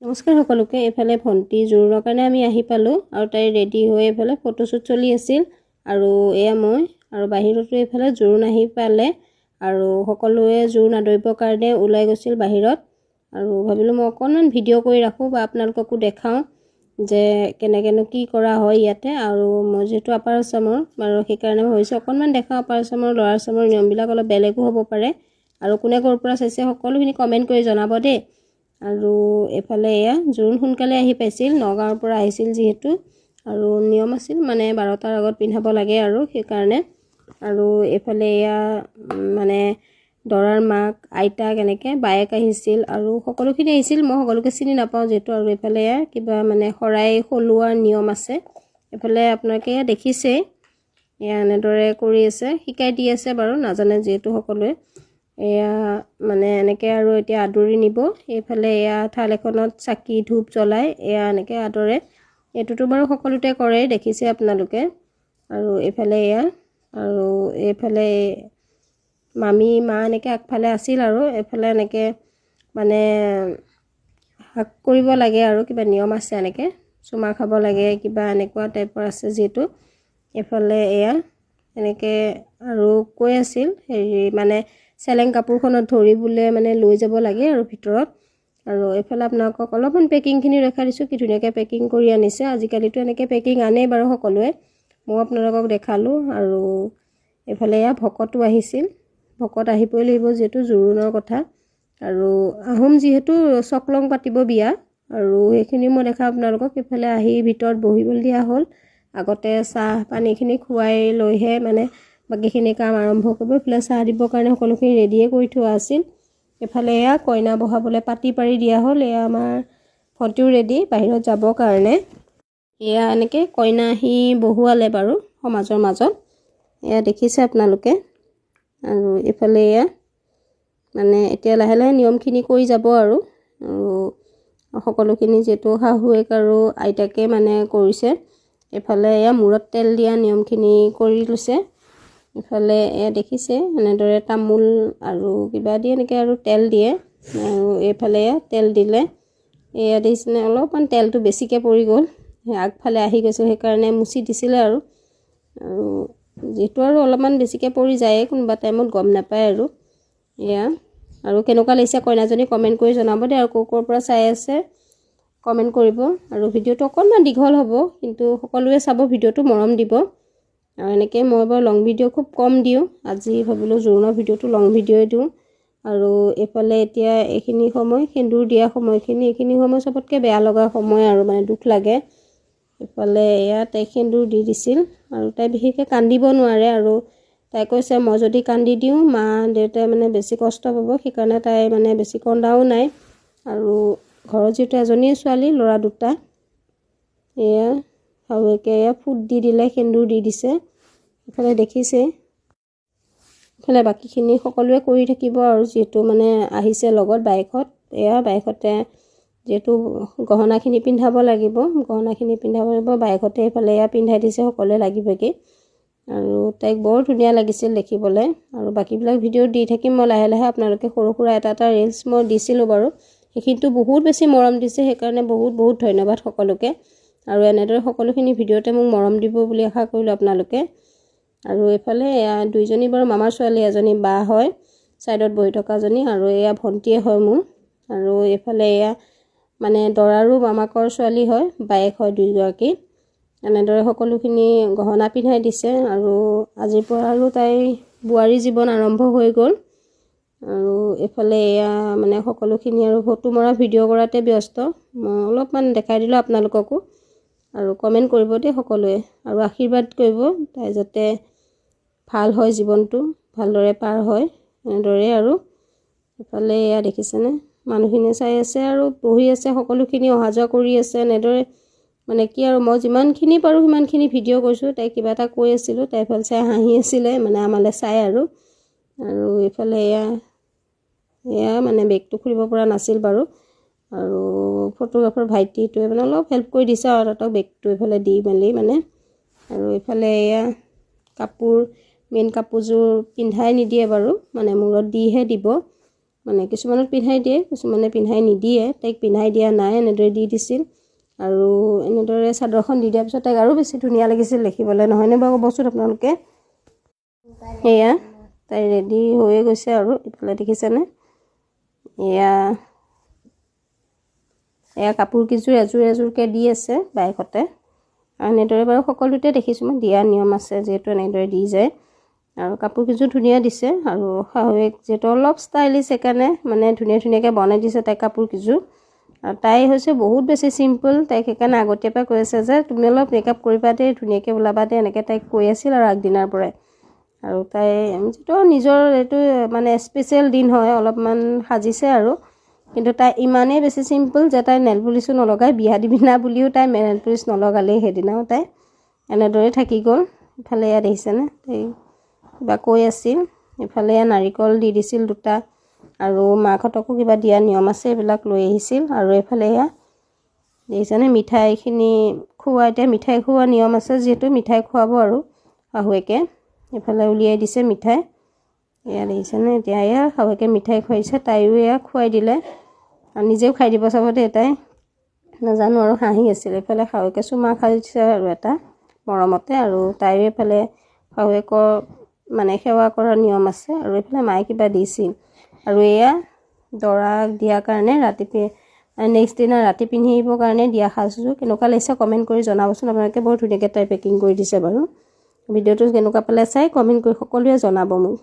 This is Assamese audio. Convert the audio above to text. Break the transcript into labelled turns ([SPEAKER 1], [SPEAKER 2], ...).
[SPEAKER 1] নমস্কাৰ সকলোকে। এফালে ভণ্টি জোৰোণৰ কাৰণে আমি আহি পালোঁ আৰু তাই ৰেডি হৈ এফালে ফটোশ্বুট চলি আছিল আৰু এয়া মই আৰু বাহিৰতো এফালে জোৰোণ আহি পালে আৰু সকলোৱে জোৰোণ আদৰিবৰ কাৰণে ওলাই গৈছিল বাহিৰত আৰু ভাবিলোঁ মই অকণমান ভিডিঅ' কৰি ৰাখোঁ বা আপোনালোককো দেখাওঁ যে কেনেকেনো কি কৰা হয় ইয়াতে। আৰু মই যিহেতু আপাৰ আচামৰ আৰু সেইকাৰণে ভাবিছোঁ অকণমান দেখাওঁ। আপাৰ আচামৰ ল'ৱাৰ আচামৰ নিয়মবিলাক অলপ বেলেগো হ'ব পাৰে আৰু কোনে ক'ৰ পৰা চাইছে সকলোখিনি কমেণ্ট কৰি জনাব দেই। আৰু এফালে এয়া জোৰোণ সোনকালে আহি পাইছিল, নগাঁৱৰ পৰা আহিছিল যিহেতু আৰু নিয়ম আছিল মানে 12টাৰ আগত পিন্ধাব লাগে আৰু সেইকাৰণে। আৰু এফালে এয়া মানে দৰাৰ মাক আইতাক এনেকৈ বায়েক আহিছিল আৰু সকলোখিনি আহিছিল। মই সকলোকে চিনি নাপাওঁ যিহেতু। আৰু এফালে এয়া কিবা মানে শৰাই সলোৱাৰ নিয়ম আছে। এফালে আপোনালোকে এয়া দেখিছেই এয়া এনেদৰে কৰি আছে, শিকাই দি আছে বাৰু, নাজানে যিহেতু সকলোৱে। এয়া মানে এনেকৈ আৰু এতিয়া আদৰি নিব। এইফালে এয়া থাল এখনত চাকি ধূপ জ্বলাই এয়া এনেকৈ আদৰে। এইটোতো বাৰু সকলোতে কৰে, দেখিছে আপোনালোকে। আৰু এইফালে এয়া আৰু এইফালে মামী মা এনেকৈ আগফালে আছিল আৰু এইফালে এনেকৈ মানে হাক কৰিব লাগে আৰু কিবা নিয়ম আছে, এনেকৈ চুমা খাব লাগে কিবা এনেকুৱা টাইপৰ আছে যিহেতু। এইফালে এয়া এনেকৈ আৰু কৈ আছিল হেৰি মানে চেলেং কাপোৰখনত ধৰি বোলে মানে লৈ যাব লাগে আৰু ভিতৰত। আৰু এইফালে আপোনালোকক অলপমান পেকিংখিনি দেখা দিছোঁ, কি ধুনীয়াকৈ পেকিং কৰি আনিছে। আজিকালিতো এনেকৈ পেকিং আনেই বাৰু সকলোৱে, মই আপোনালোকক দেখালোঁ। আৰু এইফালে এয়া ভকতো আহিছিল, ভকত আহিবই লাগিব যিহেতু জোৰোণৰ কথা। আৰু আহোম যিহেতু চকলং পাতিব বিয়া আৰু সেইখিনি মই দেখা আপোনালোকক। এইফালে আহি ভিতৰত বহিবলৈ দিয়া হ'ল। আগতে চাহ পানীখিনি খুৱাই লৈহে মানে বাকীখিনি কাম আৰম্ভ কৰিব। এইফালে চাহ দিবৰ কাৰণে সকলোখিনি ৰেডিয়ে কৰি থোৱা আছিল। এইফালে এয়া কইনা বহাবলৈ পাতি পাৰি দিয়া হ'ল। এয়া আমাৰ ভণ্টিও ৰেডি বাহিৰত যাবৰ কাৰণে। এয়া এনেকৈ কইনা আহি বহুৱালে বাৰু সমাজৰ মাজত, এয়া দেখিছে আপোনালোকে। আৰু এইফালে এয়া মানে এতিয়া লাহে লাহে নিয়মখিনি কৰি যাব আৰু সকলোখিনি যিহেতু শাহুৱেক আৰু আইতাকে মানে কৰিছে। এইফালে এয়া মূৰত তেল দিয়া নিয়মখিনি কৰি লৈছে। ইফালে এয়া দেখিছে এনেদৰে তামোল আৰু কিবা দি এনেকৈ আৰু তেল দিয়ে। আৰু এইফালে এয়া তেল দিলে, এয়া দেখিছেনে অলপমান তেলটো বেছিকৈ পৰি গ'ল, আগফালে আহি গৈছিল সেইকাৰণে মুচি দিছিলে। আৰু যিহেতু আৰু অলপমান বেছিকৈ পৰি যায়েই, কোনোবা টাইমত গম নাপায় আৰু এয়া। আৰু কেনেকুৱা লাগিছে কইনাজনী কমেণ্ট কৰি জনাব দেই। আৰু ক'ৰ পৰা চাই আছে কমেণ্ট কৰিব। আৰু ভিডিঅ'টো অকণমান দীঘল হ'ব কিন্তু সকলোৱে চাব, ভিডিঅ'টো মৰম দিব। আৰু এনেকৈ মই বাৰু লং ভিডিঅ' খুব কম দিওঁ, আজি ভাবিলোঁ জোৰোণৰ ভিডিঅ'টো লং ভিডিঅ'ই দিওঁ। আৰু এইফালে এতিয়া এইখিনি সময় সেন্দুৰ দিয়া সময়খিনি, এইখিনি সময় চবতকৈ বেয়া লগা সময় আৰু মানে দুখ লাগে। এইফালে এয়া তাইক সেন্দুৰ দি দিছিল আৰু তাই বিশেষকৈ কান্দিব নোৱাৰে। আৰু তাই কৈছে মই যদি কান্দি দিওঁ মা দেউতাই মানে বেছি কষ্ট পাব, সেইকাৰণে তাই মানে বেছি কন্দাও নাই। আৰু ঘৰত যিহেতু এজনীয়ে ছোৱালী, ল'ৰা দুটা, এয়া শাহুৱেকে এয়া ফুট দি দিলে, সেন্দুৰ দি দিছে। এইফালে দেখিছে, এইফালে বাকীখিনি সকলোৱে কৰি থাকিব আৰু যিহেতু মানে আহিছে লগত বাইকত। এয়া বাইকতে যিহেতু গহনাখিনি পিন্ধাব লাগিব, গহনাখিনি পিন্ধাব লাগিব বাইকতে। এইফালে এয়া পিন্ধাই দিছে সকলোৱে লাগি ভাগি। আৰু তাইক বৰ ধুনীয়া লাগিছিল দেখিবলৈ। আৰু বাকীবিলাক ভিডিঅ' দি থাকিম মই লাহে লাহে। আপোনালোকে সৰু সুৰা এটা এটা ৰিলচ মই দিছিলোঁ বাৰু, সেইখিনিতো বহুত বেছি মৰম দিছে, সেইকাৰণে বহুত বহুত ধন্যবাদ সকলোকে। আৰু এনেদৰে সকলোখিনি ভিডিঅ'তে মোক মৰম দিব বুলি আশা কৰিলোঁ আপোনালোকে। আৰু এইফালে এয়া দুইজনী বাৰু মামাৰ ছোৱালী, এজনী বা হয় ছাইডত বহি থকাজনী, আৰু এয়া ভণ্টিয়ে হয় মোৰ। আৰু এইফালে এয়া মানে দৰাৰো মামাকৰ ছোৱালী হয়, বায়েক হয় দুয়োগৰাকী। এনেদৰে সকলোখিনি গহনা পিন্ধাই দিছে। আৰু আজিৰ পৰা আৰু তাইৰ বোৱাৰী জীৱন আৰম্ভ হৈ গ'ল। আৰু এইফালে এয়া মানে সকলোখিনি আৰু ফটো মৰা ভিডিঅ' কৰাতে ব্যস্ত। মই অলপমান দেখাই দিলোঁ আপোনালোককো। আৰু কমেণ্ট কৰিব দেই সকলোৱে, আৰু আশীৰ্বাদ কৰিব তাই যাতে ভাল হয়, জীৱনটো ভালদৰে পাৰ হয় এনেদৰে। আৰু এইফালে এয়া দেখিছেনে মানুহখিনি চাই আছে আৰু বহি আছে, সকলোখিনি অহা যোৱা কৰি আছে এনেদৰে। মানে কি আৰু মই যিমানখিনি পাৰোঁ সিমানখিনি ভিডিঅ' কৰিছোঁ। তাই কিবা এটা কৈ আছিলোঁ, তাই এইফালে চাই হাঁহি আছিলে মানে আমালৈ চাই। আৰু এইফালে এয়া মানে বেগটো খুলিব পৰা নাছিল বাৰু। আৰু ফটোগ্ৰাফাৰ ভাইটিটোৱে মানে অলপ হেল্প কৰি দিছে আৰু তাহাঁতক বেগটো এইফালে দি মেলি মানে। আৰু এইফালে এয়া কাপোৰ, মেইন কাপোৰযোৰ পিন্ধাই নিদিয়ে বাৰু, মানে মূৰত দিহে দিব। মানে কিছুমানত পিন্ধাই দিয়ে, কিছুমানে পিন্ধাই নিদিয়ে। তাইক পিন্ধাই দিয়া নাই, এনেদৰে দি দিছিল। আৰু এনেদৰে চাদৰখন দি দিয়াৰ পিছত তাইক আৰু বেছি ধুনীয়া লাগিছিল দেখিবলৈ, নহয়নে বাৰু ক'বচোন আপোনালোকে। এয়া তাই ৰেডি হৈয়ে গৈছে আৰু ইফালে দেখিছেনে, এয়া কাপোৰ কেইযোৰ এযোৰ এযোৰকৈ দি আছে বাইকতে। আৰু এনেদৰে বাৰু সকলোতে দেখিছোঁ মই দিয়া নিয়ম আছে, যিহেতু এনেদৰে দি যায়। আৰু কাপোৰ কেইযোৰ ধুনীয়া দিছে, আৰু শাহুৱেক যিহেতু অলপ ষ্টাইলিছ, সেইকাৰণে মানে ধুনীয়াকৈ বনাই দিছে তাইক কাপোৰ কেইযোৰ। আৰু তাই হৈছে বহুত বেছি চিম্পল, তাইক সেইকাৰণে আগতীয়াৰ পৰা কৈ আছে যে তুমি অলপ মেকআপ কৰিবা দেই, ধুনীয়াকৈ ওলাবা দেই, এনেকৈ তাইক কৈ আছিল আৰু আগদিনাৰ পৰাই। আৰু তাই যিটো নিজৰ এইটো মানে স্পেচিয়েল দিন হয়, অলপমান সাজিছে আৰু। কিন্তু তাই ইমানেই বেছি চিম্পল যে তাই নেল পলিচো নলগায়, বিয়া দিবিনা বুলিও তাই নেল পলিচ নলগালেই, সেইদিনাও তাই এনেদৰে থাকি গ'ল। ইফালে এয়া দেখিছেনে, তাই কিবা কৈ আছিল। ইফালে এয়া নাৰিকল দি দিছিল 2টা, আৰু মাকহঁতকো কিবা দিয়া নিয়ম আছে, এইবিলাক লৈ আহিছিল। আৰু এইফালে এয়া দেখিছেনে মিঠাইখিনি খোৱা, এতিয়া মিঠাই খোৱা নিয়ম আছে, যিহেতু মিঠাই খুৱাব আৰু শাহুৱেকে। এইফালে উলিয়াই দিছে মিঠাই, এয়া দেখিছেনে। এতিয়া এয়া শাহুৱেকে মিঠাই খুৱাইছে, তাইও এয়া খুৱাই দিলে, আৰু নিজেও খাই দিব চাব দেই তাই, নাজানো আৰু হাঁহি আছিল। এইফালে শাহুৱেকে চুমা খাইছে আৰু এটা মৰমতে, আৰু তাইও এইফালে শাহুৱেকৰ মানে সেৱা কৰাৰ নিয়ম আছে। আৰু এইফালে মায়ে কিবা দিছিল। আৰু এয়া দৰাক দিয়াৰ কাৰণে নেক্সট দিনা ৰাতি পিন্ধিবৰ কাৰণে দিয়া সাজযোৰ কেনেকুৱা লাগিছে কমেণ্ট কৰি জনাবচোন আপোনালোকে। বৰ ধুনীয়াকৈ তাই পেকিং কৰি দিছে বাৰু। ভিডিঅ'টো কেনেকুৱা পালে চাই কমেণ্ট কৰি সকলোৱে জনাব মোক।